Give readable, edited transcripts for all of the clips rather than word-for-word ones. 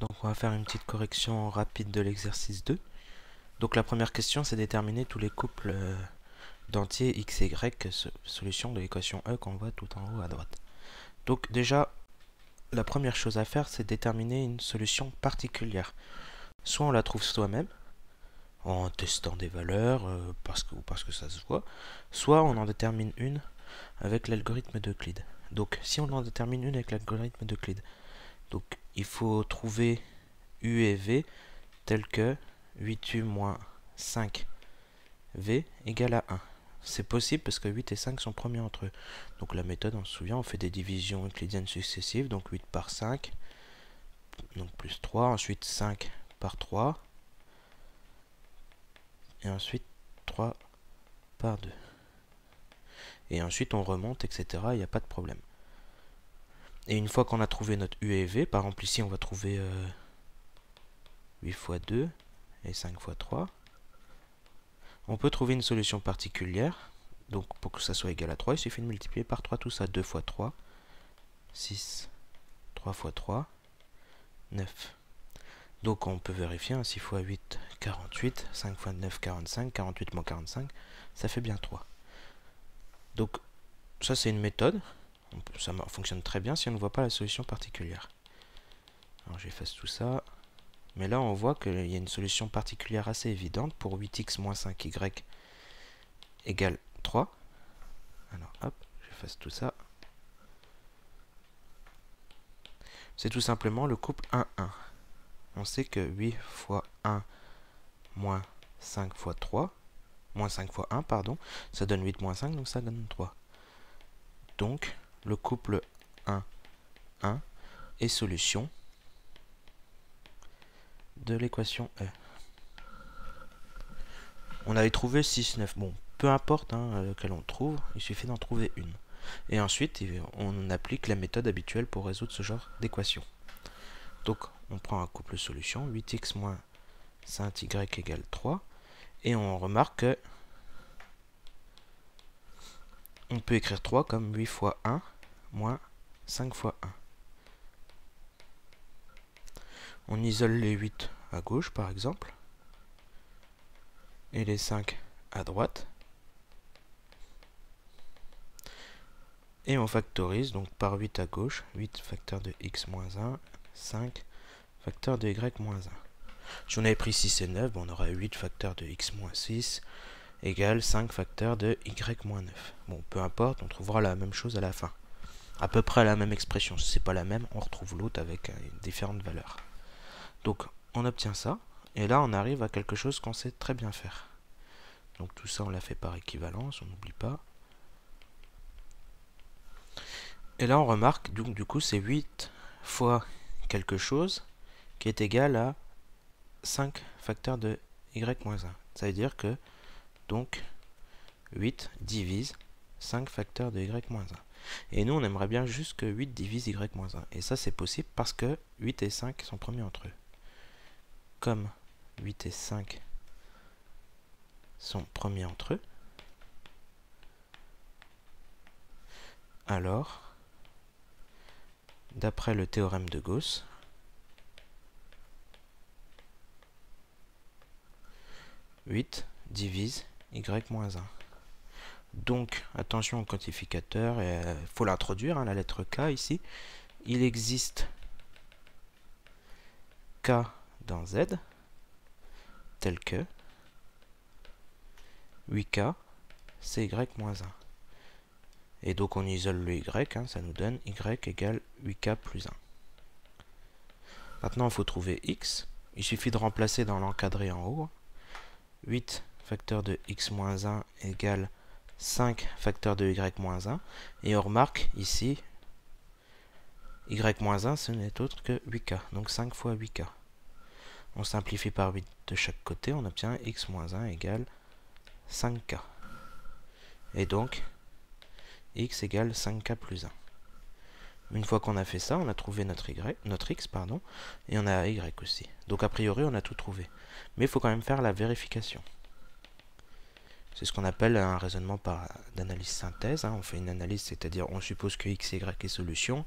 Donc on va faire une petite correction rapide de l'exercice 2. Donc la première question, c'est déterminer tous les couples d'entiers x et y, solution de l'équation E qu'on voit tout en haut à droite. Donc déjà, la première chose à faire, c'est déterminer une solution particulière. Soit on la trouve soi-même, en testant des valeurs, parce que ça se voit, soit on en détermine une avec l'algorithme d'Euclide. Donc si on en détermine une avec l'algorithme d'Euclide, donc il faut trouver U et V tel que 8U moins 5V égale à 1. C'est possible parce que 8 et 5 sont premiers entre eux. Donc la méthode, on se souvient, on fait des divisions euclidiennes successives. Donc 8 par 5, donc plus 3. Ensuite 5 par 3. Et ensuite 3 par 2. Et ensuite on remonte, etc. Il n'y a pas de problème. Et une fois qu'on a trouvé notre U et V, par exemple ici on va trouver 8 fois 2 et 5 fois 3. On peut trouver une solution particulière. Donc pour que ça soit égal à 3, il suffit de multiplier par 3 tout ça. 2 fois 3, 6. 3 fois 3, 9. Donc on peut vérifier, 6 fois 8, 48. 5 fois 9, 45. 48 moins 45, ça fait bien 3. Donc ça c'est une méthode. Ça fonctionne très bien si on ne voit pas la solution particulière. Alors j'efface tout ça. Mais là on voit qu'il y a une solution particulière assez évidente pour 8x moins 5y égale 3. Alors hop, j'efface tout ça. C'est tout simplement le couple 1, 1. On sait que 8 fois 1 moins 5 fois 3, moins 5 fois 1, pardon, ça donne 8 moins 5, donc ça donne 3. Donc, le couple 1, 1 est solution de l'équation E. On avait trouvé 6, 9. Bon, peu importe lequel on trouve, il suffit d'en trouver une. Et ensuite, on applique la méthode habituelle pour résoudre ce genre d'équation. Donc, on prend un couple solution, 8x moins 5y égale 3. Et on remarque que on peut écrire 3 comme 8 fois 1 moins 5 fois 1. On isole les 8 à gauche, par exemple, et les 5 à droite. Et on factorise, donc par 8 à gauche, 8 facteur de x moins 1, 5 facteur de y moins 1. Si on avait pris 6 et 9, on aurait 8 facteur de x moins 6 égale 5 facteur de y moins 9. Bon, peu importe, on trouvera la même chose à la fin. À peu près la même expression. Si c'est pas la même, on retrouve l'autre avec différentes valeurs. Donc, on obtient ça. Et là, on arrive à quelque chose qu'on sait très bien faire. Donc, tout ça, on l'a fait par équivalence, on n'oublie pas. Et là, on remarque, donc, du coup, c'est 8 fois quelque chose qui est égal à 5 facteurs de y-1. Ça veut dire que, donc, 8 divise 5 facteurs de y-1. Et nous, on aimerait bien juste que 8 divise y-1. Et ça, c'est possible parce que 8 et 5 sont premiers entre eux. Comme 8 et 5 sont premiers entre eux, alors, d'après le théorème de Gauss, « 8 divise y-1 ». Donc, attention au quantificateur, il faut l'introduire, la lettre K ici. Il existe K dans Z, tel que 8K, c'est y-1. Et donc on isole le y, ça nous donne y égale 8K plus 1. Maintenant, il faut trouver x. Il suffit de remplacer dans l'encadré en haut. 8 facteur de x moins 1 égale 5 facteur de y-1. Et on remarque ici, y-1, ce n'est autre que 8K. Donc 5 fois 8K. On simplifie par 8 de chaque côté. On obtient x moins 1 égale 5K. Et donc, x égale 5K plus 1. Une fois qu'on a fait ça, on a trouvé notre x, et on a y aussi. Donc a priori, on a tout trouvé. Mais il faut quand même faire la vérification. C'est ce qu'on appelle un raisonnement d'analyse synthèse. On fait une analyse, c'est-à-dire on suppose que x et y est solution.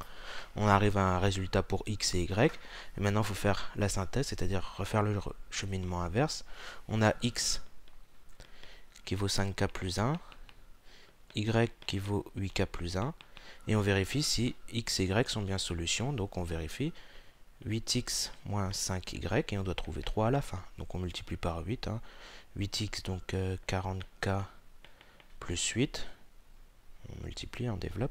On arrive à un résultat pour x et y. Et maintenant, il faut faire la synthèse, c'est-à-dire refaire le cheminement inverse. On a x qui vaut 5k plus 1, y qui vaut 8k plus 1. Et on vérifie si x et y sont bien solutions. Donc on vérifie 8x moins 5y et on doit trouver 3 à la fin. Donc on multiplie par 8. 8x, donc 40k plus 8. On multiplie, on développe.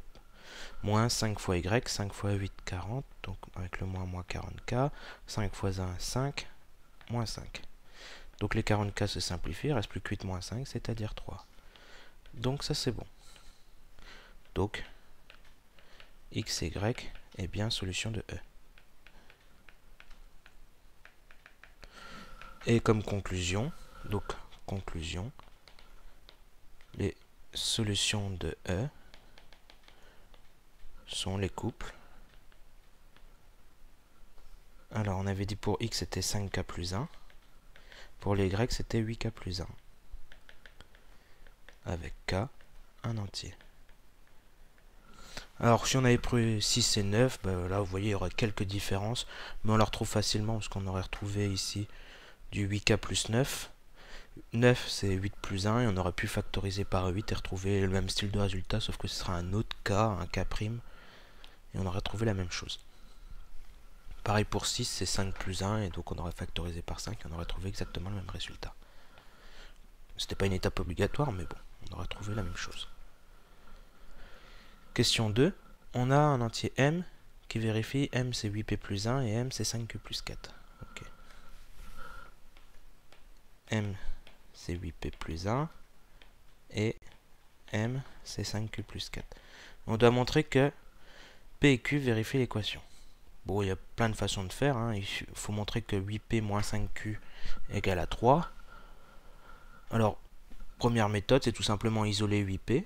Moins 5 fois y, 5 fois 8, 40. Donc avec le moins 40k. 5 fois 1, 5. Moins 5. Donc les 40k se simplifient. Il ne reste plus que 8 moins 5, c'est-à-dire 3. Donc ça c'est bon. Donc x et y est bien solution de E. Et comme conclusion, les solutions de E sont les couples. Alors on avait dit pour x c'était 5k plus 1, pour les y c'était 8k plus 1, avec k un entier. Alors si on avait pris 6 et 9, là vous voyez il y aurait quelques différences, mais on la retrouve facilement parce qu'on aurait retrouvé ici du 8k plus 9. 9 c'est 8 plus 1 et on aurait pu factoriser par 8 et retrouver le même style de résultat, sauf que ce sera un autre k, un k', et on aurait trouvé la même chose. Pareil pour 6 c'est 5 plus 1 et donc on aurait factorisé par 5 et on aurait trouvé exactement le même résultat. C'était pas une étape obligatoire, mais bon, on aurait trouvé la même chose. Question 2. On a un entier m qui vérifie m c'est 8p plus 1 et m c'est 5q plus 4. Ok. M c'est 8p plus 1 et m c'est 5q plus 4. On doit montrer que p et q vérifient l'équation. Bon, il y a plein de façons de faire. Il faut montrer que 8p moins 5q égale à 3. Alors, première méthode, c'est tout simplement isoler 8p.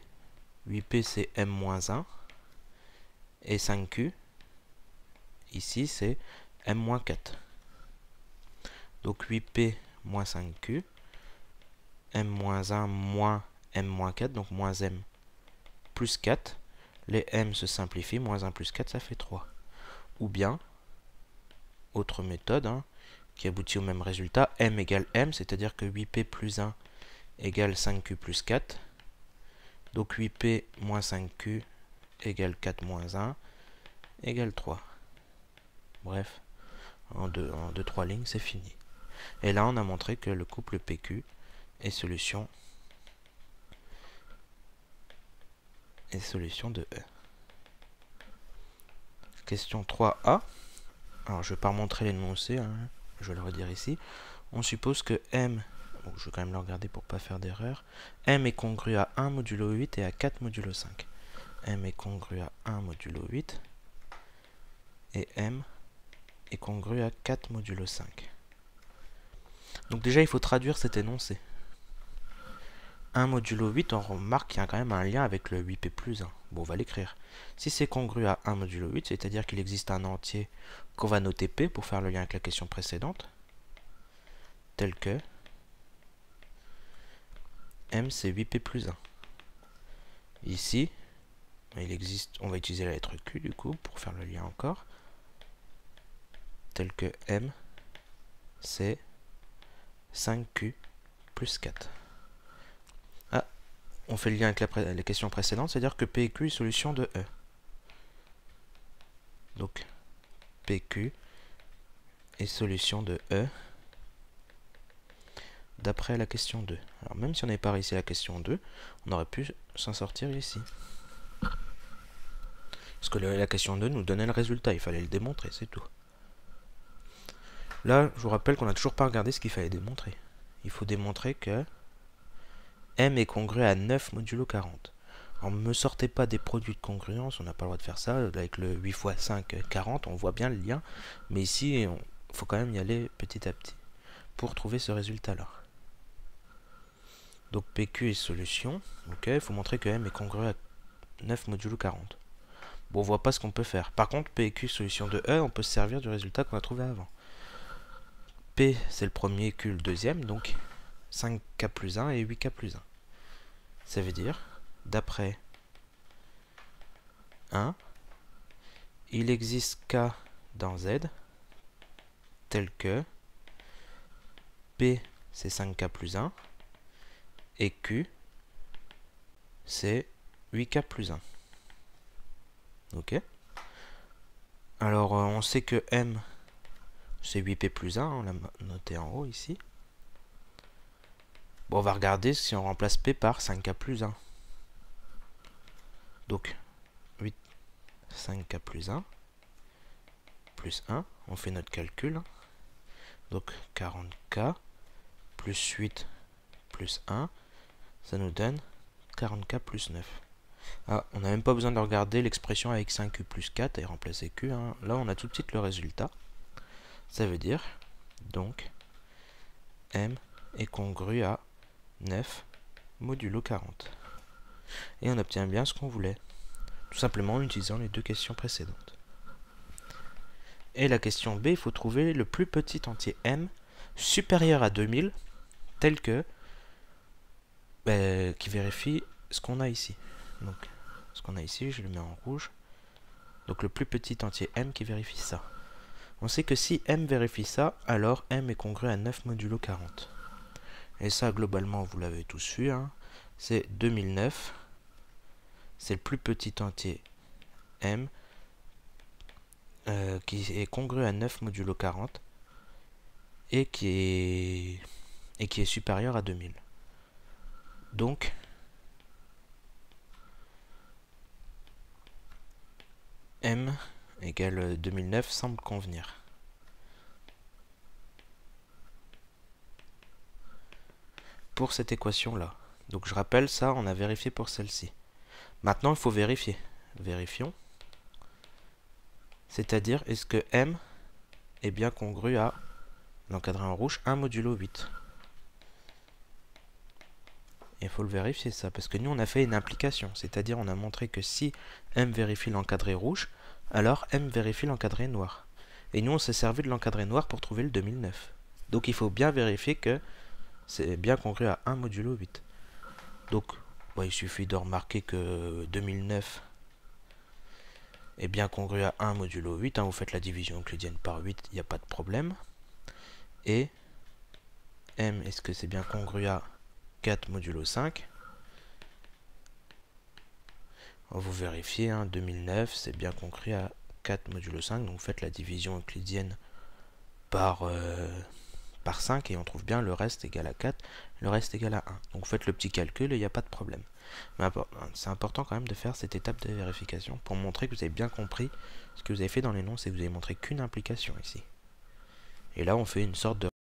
8p c'est m moins 1 et 5q, ici c'est m moins 4. Donc 8p moins 5q, m moins 1 moins m moins 4, donc moins m plus 4. Les m se simplifient, moins 1 plus 4 ça fait 3. Ou bien, autre méthode qui aboutit au même résultat, m égale m, c'est-à-dire que 8p plus 1 égale 5q plus 4. Donc 8p moins 5q égale 4 moins 1 égale 3. Bref, en 2-3 lignes, c'est fini. Et là, on a montré que le couple PQ est solution de E. Question 3a. Alors, je ne vais pas remontrer l'énoncé, je vais le redire ici. On suppose que M, bon, je vais quand même le regarder pour ne pas faire d'erreur, M est congru à 1 modulo 8 et à 4 modulo 5. M est congru à 1 modulo 8 et M est congru à 4 modulo 5. Donc déjà, il faut traduire cet énoncé. 1 modulo 8, on remarque qu'il y a quand même un lien avec le 8p plus 1. Bon, on va l'écrire. Si c'est congru à 1 modulo 8, c'est-à-dire qu'il existe un entier qu'on va noter p pour faire le lien avec la question précédente, tel que m c'est 8p plus 1. Ici, il existe, on va utiliser la lettre q du coup pour faire le lien encore, tel que m c'est 5q plus 4. Ah, on fait le lien avec la question précédente, c'est-à-dire que P et Q est solution de E. Donc, PQ est solution de E d'après la question 2. Alors même si on n'avait pas réussi la question 2, on aurait pu s'en sortir ici. Parce que la question 2 nous donnait le résultat, il fallait le démontrer, c'est tout. Là, je vous rappelle qu'on n'a toujours pas regardé ce qu'il fallait démontrer. Il faut démontrer que M est congru à 9 modulo 40. Alors, ne me sortez pas des produits de congruence, on n'a pas le droit de faire ça. Avec le 8 x 5, 40, on voit bien le lien. Mais ici, il faut quand même y aller petit à petit pour trouver ce résultat-là. Donc PQ est solution. Ok, il faut montrer que M est congru à 9 modulo 40. Bon, on voit pas ce qu'on peut faire. Par contre, PQ solution de E, on peut se servir du résultat qu'on a trouvé avant. P, c'est le premier, Q le deuxième, donc 5K plus 1 et 8K plus 1. Ça veut dire, d'après 1, il existe K dans Z, tel que P c'est 5K plus 1, et Q c'est 8K plus 1. Ok. Alors on sait que M c'est 8P plus 1, on l'a noté en haut ici. Bon, on va regarder si on remplace P par 5K plus 1. Donc 8, 5K plus 1, plus 1, on fait notre calcul. Donc 40K plus 8 plus 1, ça nous donne 40K plus 9. Ah, on n'a même pas besoin de regarder l'expression avec 5Q plus 4 et remplacer Q. Hein. Là, on a tout de suite le résultat. Ça veut dire, donc, M est congru à 9 modulo 40. Et on obtient bien ce qu'on voulait, tout simplement en utilisant les deux questions précédentes. Et la question B, il faut trouver le plus petit entier M supérieur à 2000, tel que, qui vérifie ce qu'on a ici. Donc, ce qu'on a ici, je le mets en rouge. Donc, le plus petit entier M qui vérifie ça. On sait que si M vérifie ça, alors M est congru à 9 modulo 40. Et ça, globalement, vous l'avez tous vu, hein, c'est 2009. C'est le plus petit entier M qui est congru à 9 modulo 40 et qui est supérieur à 2000. Donc, M égale 2009 semble convenir. Pour cette équation-là. Donc je rappelle, ça, on a vérifié pour celle-ci. Maintenant, il faut vérifier. Vérifions. C'est-à-dire, est-ce que M est bien congru à, l'encadré en rouge, 1 modulo 8. Il faut le vérifier ça, parce que nous on a fait une implication, c'est-à-dire on a montré que si M vérifie l'encadré rouge, alors M vérifie l'encadré noir. Et nous on s'est servi de l'encadré noir pour trouver le 2009. Donc il faut bien vérifier que c'est bien congru à 1 modulo 8. Donc bon, il suffit de remarquer que 2009 est bien congru à 1 modulo 8, hein, vous faites la division euclidienne par 8, il n'y a pas de problème. Et M, est-ce que c'est bien congru à 4 modulo 5? Vous vérifiez, hein, 2009 c'est bien congru à 4 modulo 5, donc vous faites la division euclidienne par 5 et on trouve bien le reste égal à 4, le reste égal à 1. Donc vous faites le petit calcul et il n'y a pas de problème. Mais c'est important quand même de faire cette étape de vérification pour montrer que vous avez bien compris ce que vous avez fait dans les noms, c'est que vous avez montré qu'une implication ici. Et là on fait une sorte de